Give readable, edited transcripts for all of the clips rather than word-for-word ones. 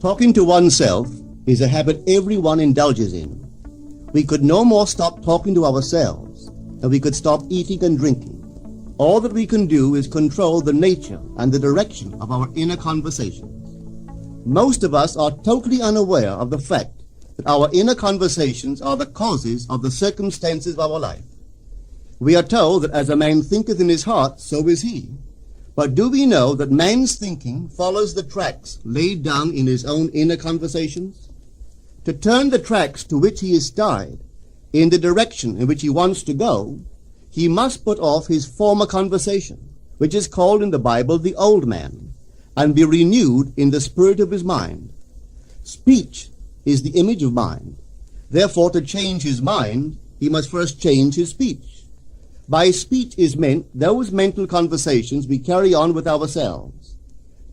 Talking to oneself is a habit everyone indulges in. We could no more stop talking to ourselves than we could stop eating and drinking. All that we can do is control the nature and the direction of our inner conversations. Most of us are totally unaware of the fact that our inner conversations are the causes of the circumstances of our life. We are told that as a man thinketh in his heart, so is he. But do we know that man's thinking follows the tracks laid down in his own inner conversations? To turn the tracks to which he is tied in the direction in which he wants to go, he must put off his former conversation, which is called in the Bible the old man, and be renewed in the spirit of his mind. Speech is the image of mind. Therefore, to change his mind, he must first change his speech. By speech is meant those mental conversations we carry on with ourselves.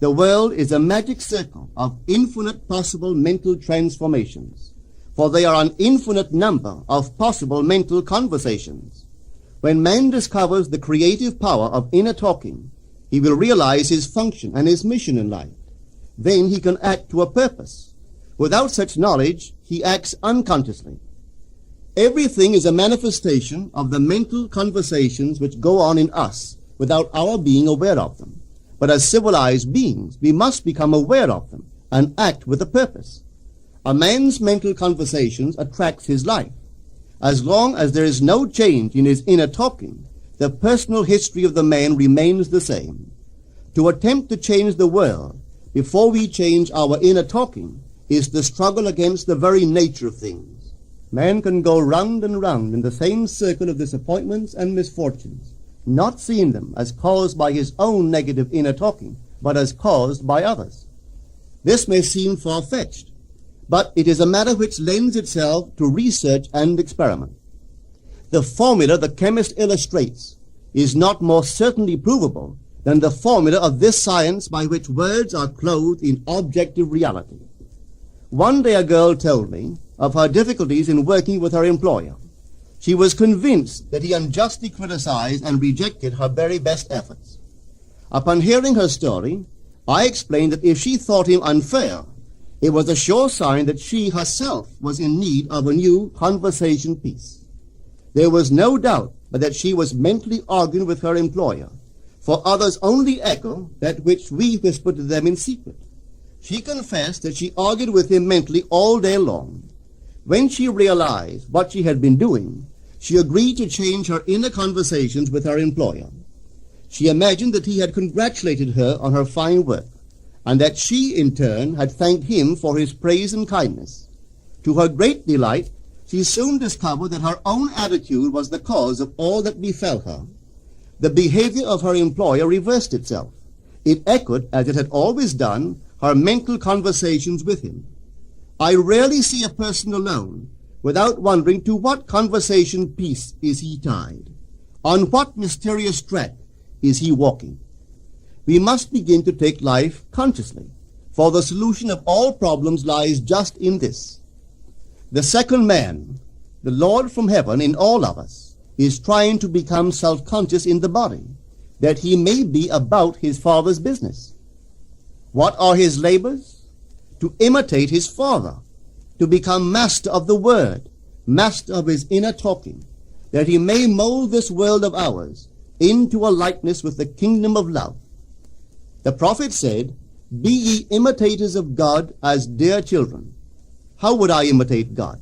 The world is a magic circle of infinite possible mental transformations, for there are an infinite number of possible mental conversations. When man discovers the creative power of inner talking, he will realize his function and his mission in life. Then he can act to a purpose. Without such knowledge, he acts unconsciously. Everything is a manifestation of the mental conversations which go on in us without our being aware of them. But as civilized beings, we must become aware of them and act with a purpose. A man's mental conversations attracts his life. As long as there is no change in his inner talking, the personal history of the man remains the same. To attempt to change the world before we change our inner talking is the struggle against the very nature of things. Man can go round and round in the same circle of disappointments and misfortunes, not seeing them as caused by his own negative inner talking, but as caused by others. This may seem far-fetched, but it is a matter which lends itself to research and experiment. The formula the chemist illustrates is not more certainly provable than the formula of this science by which words are clothed in objective reality. One day a girl told me of her difficulties in working with her employer. She was convinced that he unjustly criticized and rejected her very best efforts. Upon hearing her story, I explained that if she thought him unfair, it was a sure sign that she herself was in need of a new conversation piece. There was no doubt but that she was mentally arguing with her employer, for others only echo that which we whisper to them in secret. She confessed that she argued with him mentally all day long. When she realized what she had been doing, she agreed to change her inner conversations with her employer. She imagined that he had congratulated her on her fine work, and that she, in turn, had thanked him for his praise and kindness. To her great delight, she soon discovered that her own attitude was the cause of all that befell her. The behavior of her employer reversed itself. It echoed, as it had always done, her mental conversations with him. I rarely see a person alone without wondering to what conversation piece is he tied. On what mysterious track is he walking? We must begin to take life consciously, for the solution of all problems lies just in this. The second man, the Lord from heaven in all of us, is trying to become self-conscious in the body, that he may be about his Father's business. What are his labors? To imitate his Father, to become master of the Word, master of his inner talking, that he may mold this world of ours into a likeness with the kingdom of love. The prophet said, "Be ye imitators of God as dear children." How would I imitate God?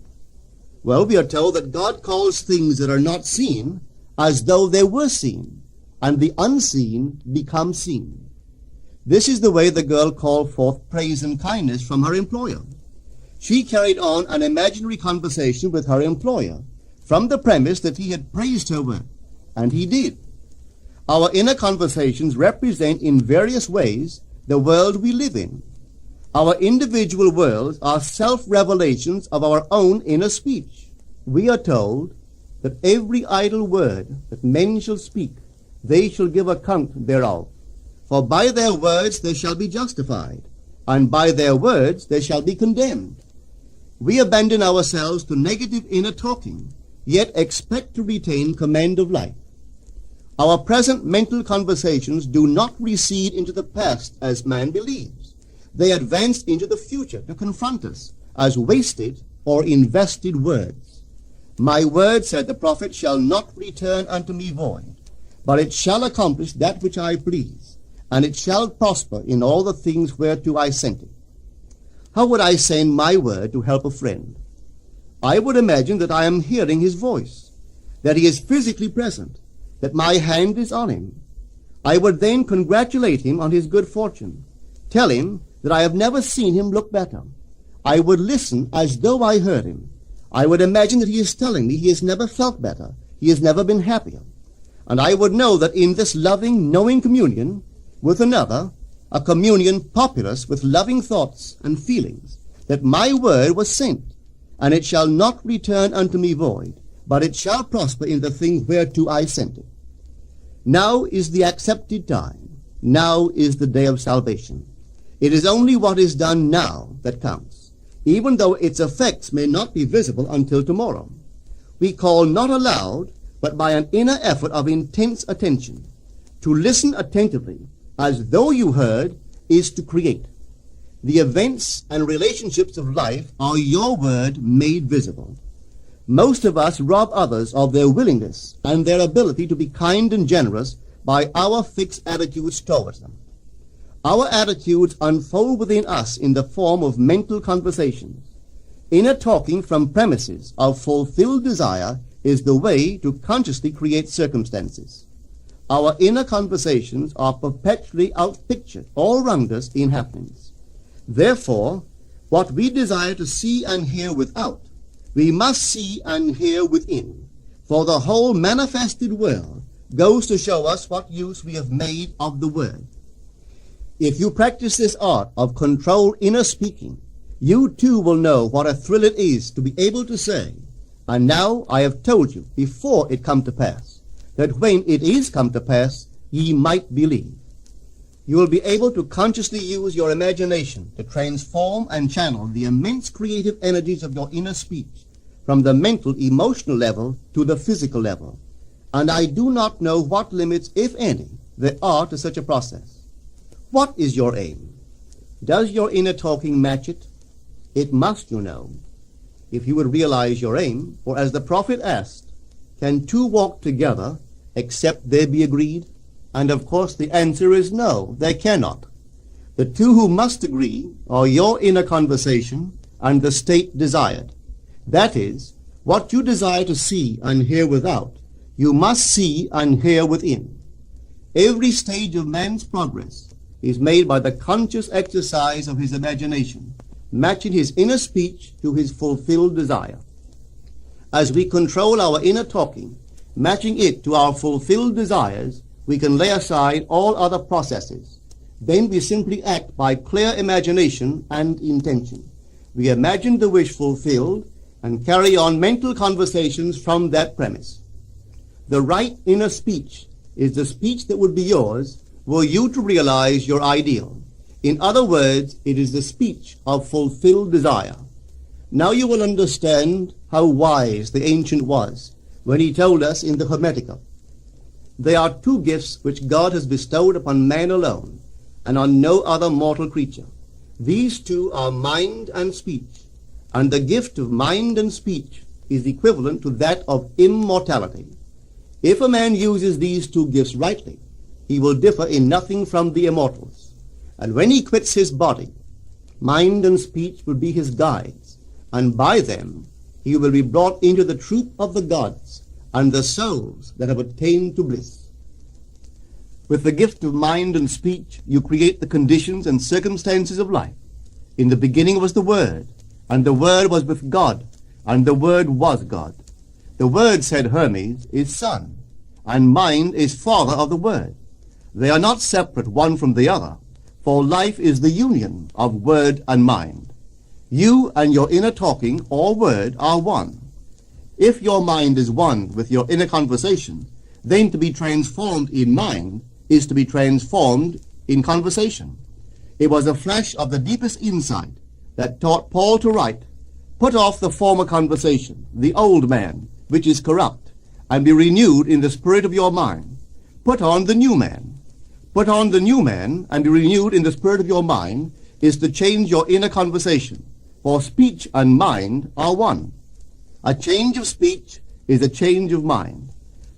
Well, we are told that God calls things that are not seen as though they were seen, and the unseen become seen. This is the way the girl called forth praise and kindness from her employer. She carried on an imaginary conversation with her employer from the premise that he had praised her work, and he did. Our inner conversations represent in various ways the world we live in. Our individual worlds are self-revelations of our own inner speech. We are told that every idle word that men shall speak, they shall give account thereof. For by their words they shall be justified, and by their words they shall be condemned. We abandon ourselves to negative inner talking, yet expect to retain command of life. Our present mental conversations do not recede into the past as man believes, They advance into the future to confront us as wasted or invested words. My word, said the prophet, shall not return unto me void, but it shall accomplish that which I please, and it shall prosper in all the things whereto I sent it. How would I send my word to help a friend? I would imagine that I am hearing his voice, that he is physically present, that my hand is on him. I would then congratulate him on his good fortune, tell him that I have never seen him look better. I would listen as though I heard him. I would imagine that he is telling me he has never felt better, he has never been happier. And I would know that in this loving, knowing communion with another, a communion populous with loving thoughts and feelings, that my word was sent, and it shall not return unto me void, but it shall prosper in the thing whereto I sent it. Now is the accepted time. Now is the day of salvation. It is only what is done now that counts, even though its effects may not be visible until tomorrow. We call not aloud, but by an inner effort of intense attention. To listen attentively, as though you heard, is to create. The events and relationships of life are your word made visible. Most of us rob others of their willingness and their ability to be kind and generous by our fixed attitudes towards them. Our attitudes unfold within us in the form of mental conversations. Inner talking from premises of fulfilled desire is the way to consciously create circumstances. Our inner conversations are perpetually outpictured all round us in happenings. Therefore, what we desire to see and hear without, we must see and hear within, for the whole manifested world goes to show us what use we have made of the word. If you practice this art of controlled inner speaking, you too will know what a thrill it is to be able to say, and now I have told you before it come to pass, that when it is come to pass, ye might believe. You will be able to consciously use your imagination to transform and channel the immense creative energies of your inner speech from the mental, emotional level to the physical level. And I do not know what limits, if any, there are to such a process. What is your aim? Does your inner talking match it? It must, you know. If you would realize your aim, for as the prophet asked, can two walk together except they be agreed? And of course the answer is no, they cannot. The two who must agree are your inner conversation and the state desired. That is, what you desire to see and hear without, you must see and hear within. Every stage of man's progress is made by the conscious exercise of his imagination, matching his inner speech to his fulfilled desire. As we control our inner talking, matching it to our fulfilled desires, we can lay aside all other processes. Then we simply act by clear imagination and intention. We imagine the wish fulfilled and carry on mental conversations from that premise. The right inner speech is the speech that would be yours were you to realize your ideal. In other words, it is the speech of fulfilled desire. Now you will understand how wise the ancient was when he told us in the Hermetica, there are two gifts which God has bestowed upon man alone, and on no other mortal creature. These two are mind and speech, and the gift of mind and speech is equivalent to that of immortality. If a man uses these two gifts rightly, he will differ in nothing from the immortals. And when he quits his body, mind and speech will be his guides, and by them he will be brought into the troop of the gods and the souls that have attained to bliss. With the gift of mind and speech, you create the conditions and circumstances of life. In the beginning was the Word, and the Word was with God, and the Word was God. The Word, said Hermes, is Son, and mind is Father of the Word. They are not separate one from the other, for life is the union of word and mind. You and your inner talking or word are one. If your mind is one with your inner conversation, then to be transformed in mind is to be transformed in conversation. It was a flash of the deepest insight that taught Paul to write, put off the former conversation, the old man, which is corrupt, and be renewed in the spirit of your mind. Put on the new man. Put on the new man and be renewed in the spirit of your mind, is to change your inner conversation, for speech and mind are one. A change of speech is a change of mind.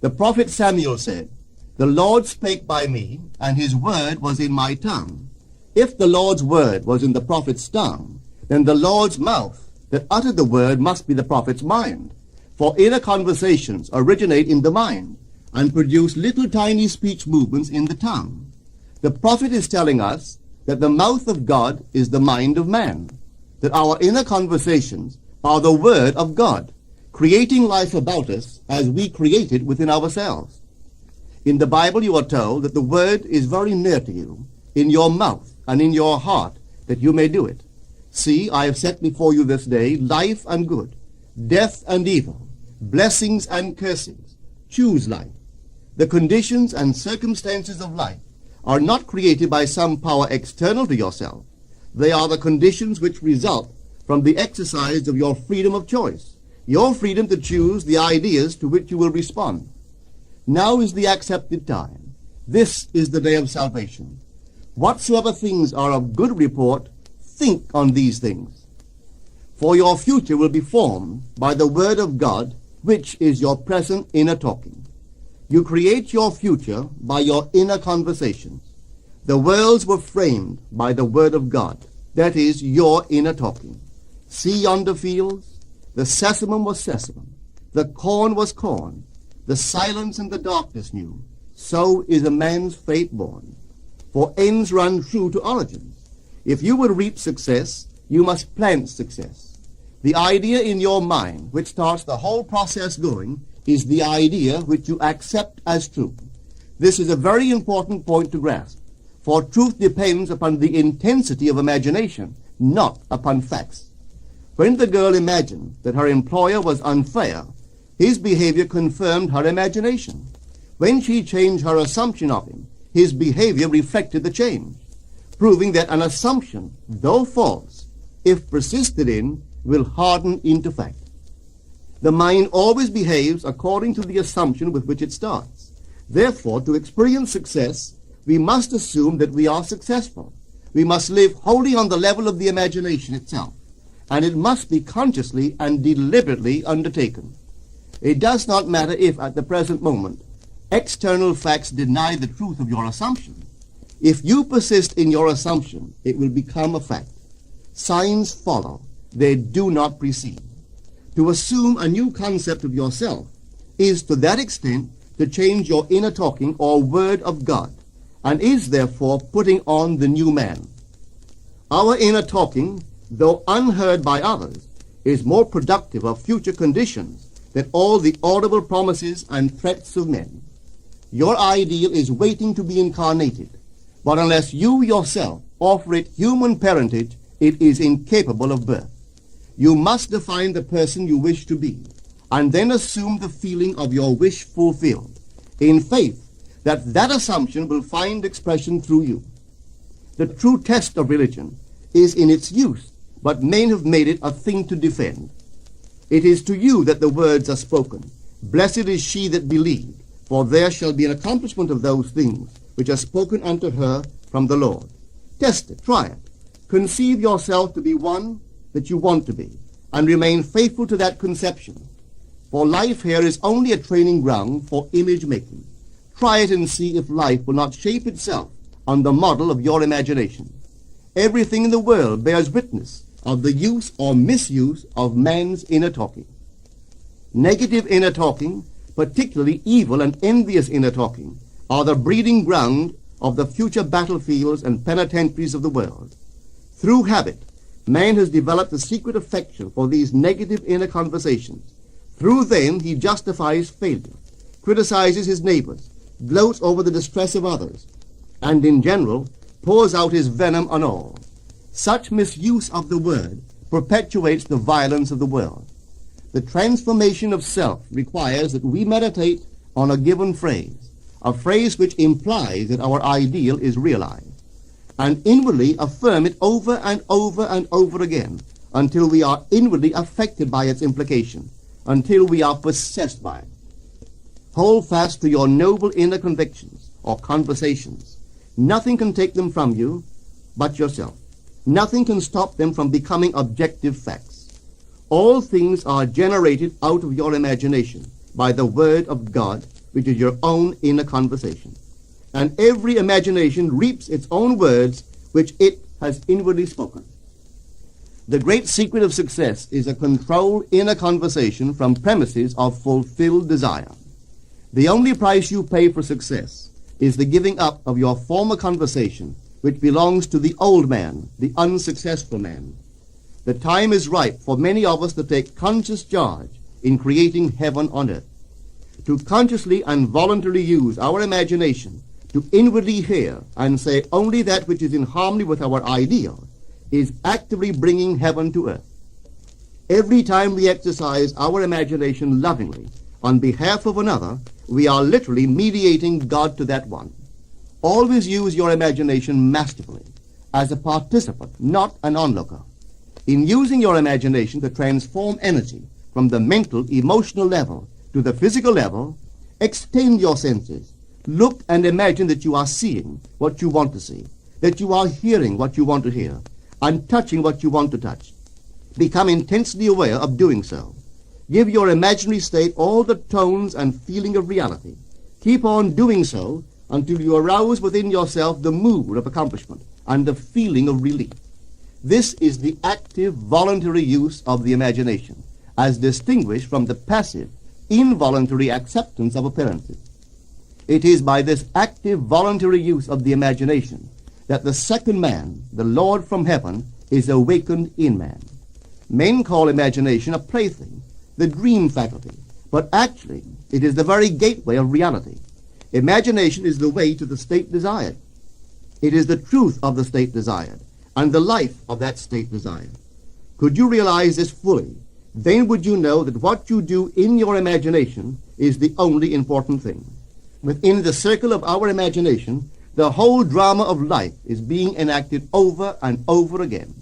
The prophet Samuel said, "The Lord spake by me, and his word was in my tongue." If the Lord's word was in the prophet's tongue, then the Lord's mouth that uttered the word must be the prophet's mind. For inner conversations originate in the mind and produce little tiny speech movements in the tongue. The prophet is telling us that the mouth of God is the mind of man, that our inner conversations are the word of God, creating life about us as we create it within ourselves. In the Bible you are told that the word is very near to you, in your mouth and in your heart, that you may do it. See, I have set before you this day life and good, death and evil, blessings and cursings. Choose life. The conditions and circumstances of life are not created by some power external to yourself. They are the conditions which result from the exercise of your freedom of choice, your freedom to choose the ideas to which you will respond. Now is the accepted time. This is the day of salvation. Whatsoever things are of good report, think on these things. For your future will be formed by the word of God, which is your present inner talking. You create your future by your inner conversations. The worlds were framed by the word of God, that is, your inner talking. See yonder fields? The sesamum was sesamum, the corn was corn, the silence and the darkness knew. So is a man's fate born. For ends run true to origins. If you would reap success, you must plant success. The idea in your mind which starts the whole process going is the idea which you accept as true. This is a very important point to grasp, for truth depends upon the intensity of imagination, not upon facts. When the girl imagined that her employer was unfair, his behavior confirmed her imagination. When she changed her assumption of him, his behavior reflected the change, proving that an assumption, though false, if persisted in, will harden into fact. The mind always behaves according to the assumption with which it starts. Therefore, to experience success, we must assume that we are successful. We must live wholly on the level of the imagination itself, and it must be consciously and deliberately undertaken. It does not matter if, at the present moment, external facts deny the truth of your assumption. If you persist in your assumption, it will become a fact. Signs follow. They do not precede. To assume a new concept of yourself is to that extent to change your inner talking or word of God, and is therefore putting on the new man. Our inner talking, though unheard by others, is more productive of future conditions than all the audible promises and threats of men. Your ideal is waiting to be incarnated, but unless you yourself offer it human parentage, it is incapable of birth. You must define the person you wish to be, and then assume the feeling of your wish fulfilled, in faith that that assumption will find expression through you. The true test of religion is in its use, but men have made it a thing to defend. It is to you that the words are spoken. Blessed is she that believed, for there shall be an accomplishment of those things which are spoken unto her from the Lord. Test it, try it. Conceive yourself to be one that you want to be, and remain faithful to that conception. For life here is only a training ground for image making. Try it and see if life will not shape itself on the model of your imagination. Everything in the world bears witness of the use or misuse of man's inner talking. Negative inner talking, particularly evil and envious inner talking, are the breeding ground of the future battlefields and penitentiaries of the world. Through habit, man has developed a secret affection for these negative inner conversations. Through them he justifies failure, criticizes his neighbors, gloats over the distress of others, and in general pours out his venom on all. Such misuse of the word perpetuates the violence of the world. The transformation of self requires that we meditate on a given phrase, a phrase which implies that our ideal is realized, and inwardly affirm it over and over and over again until we are inwardly affected by its implication, until we are possessed by it. Hold fast to your noble inner convictions or conversations. Nothing can take them from you but yourself. Nothing can stop them from becoming objective facts. All things are generated out of your imagination by the Word of God, which is your own inner conversation. And every imagination reaps its own words, which it has inwardly spoken. The great secret of success is a controlled inner conversation from premises of fulfilled desire. The only price you pay for success is the giving up of your former conversation, which belongs to the old man, the unsuccessful man. The time is ripe for many of us to take conscious charge in creating heaven on earth, to consciously and voluntarily use our imagination to inwardly hear and say only that which is in harmony with our ideal is actively bringing heaven to earth. Every time we exercise our imagination lovingly on behalf of another, we are literally mediating God to that one. Always use your imagination masterfully, as a participant, not an onlooker. In using your imagination to transform energy from the mental, emotional level to the physical level, extend your senses. Look and imagine that you are seeing what you want to see, that you are hearing what you want to hear, and touching what you want to touch. Become intensely aware of doing so. Give your imaginary state all the tones and feeling of reality. Keep on doing so until you arouse within yourself the mood of accomplishment and the feeling of relief. This is the active, voluntary use of the imagination, as distinguished from the passive, involuntary acceptance of appearances. It is by this active, voluntary use of the imagination that the second man, the Lord from heaven, is awakened in man. Men call imagination a plaything, the dream faculty, but actually it is the very gateway of reality. Imagination is the way to the state desired. It is the truth of the state desired, and the life of that state desired. Could you realize this fully, then would you know that what you do in your imagination is the only important thing. Within the circle of our imagination, the whole drama of life is being enacted over and over again.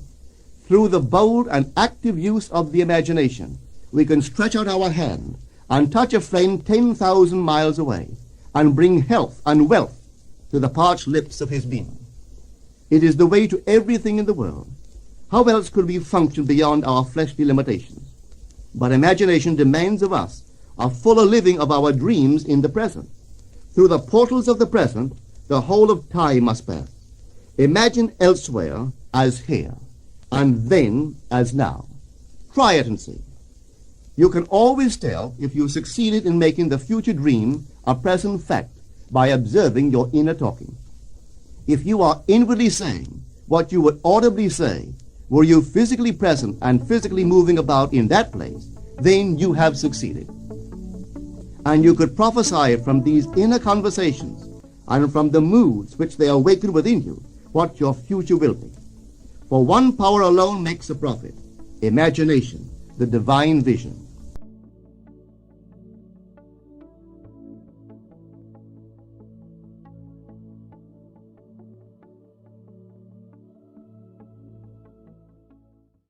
Through the bold and active use of the imagination, we can stretch out our hand and touch a friend 10,000 miles away and bring health and wealth to the parched lips of his being. It is the way to everything in the world. How else could we function beyond our fleshly limitations? But imagination demands of us a fuller living of our dreams in the present. Through the portals of the present, the whole of time must pass. Imagine elsewhere as here, and then as now. Try it and see. You can always tell if you succeeded in making the future dream a present fact by observing your inner talking. If you are inwardly saying what you would audibly say, were you physically present and physically moving about in that place, then you have succeeded. And you could prophesy from these inner conversations and from the moods which they awaken within you what your future will be. For one power alone makes a prophet, imagination, the divine vision.